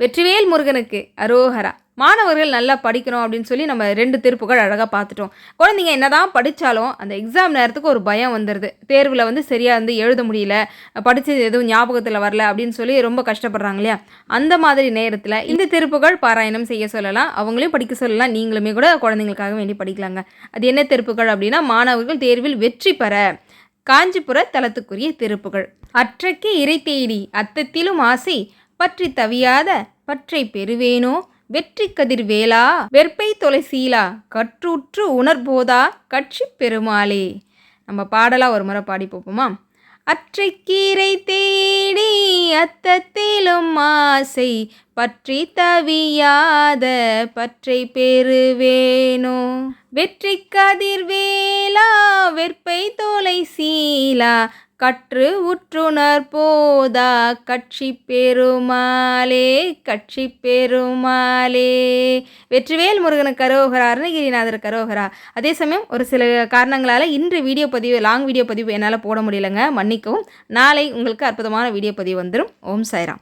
வெற்றிவேல் முருகனுக்கு அரோகரா. மாணவர்கள் நல்லா படிக்கணும் அப்படின்னு சொல்லி நம்ம 2 திருப்புகள் அழகாக பார்த்துட்டோம். குழந்தைங்க என்னதான் படித்தாலும் அந்த எக்ஸாம் நேரத்துக்கு ஒரு பயம் வந்துடுது. தேர்வில் சரியாக எழுத முடியல, படித்தது எதுவும் ஞாபகத்தில் வரல அப்படின்னு சொல்லி ரொம்ப கஷ்டப்படுறாங்க இல்லையா? அந்த மாதிரி நேரத்தில் இந்த திருப்புகள் பாராயணம் செய்ய சொல்லலாம், அவங்களையும் படிக்க சொல்லலாம், நீங்களுமே கூட குழந்தைங்களுக்காக வேண்டி படிக்கலாங்க. அது என்ன திருப்புகள் அப்படின்னா, மாணவர்கள் தேர்வில் வெற்றி பெற காஞ்சிபுர தலத்துக்குரிய திருப்புகள். அற்றைக்கு இறை தேடி அத்தத்திலும் ஆசை பற்றி தவியாத பற்றை பெறுவேனோ வெற்றி கதிர் வேளா வெற்பை தொலைசீலா கற்றுற்று உணர்போதா கட்சி பெருமாளே. நம்ம பாடலாக ஒரு முறை பாடி போப்போமா? அற்றைக்கீரை தேடி அத்தத்திலும் ஆசை பற்றி தவியாத பற்றை பெறுவேனோ வெற்றி கதிர் வேளா வெற்பை தோலை சீலா கற்று உற்றுணர் போதா கட்சி பெருமாளே கட்சி பெருமாளே. வெற்றிவேல் முருகனுக்கு அரோகரா, அருணகிரிநாதர் கரோகரா. அதே சமயம் ஒரு சில காரணங்களால் இன்று லாங் வீடியோ பதிவு என்னால் போட முடியலைங்க, மன்னிக்கவும். நாளை உங்களுக்கு அற்புதமான வீடியோ பதிவு வந்துடும். ஓம் சாய்ராம்.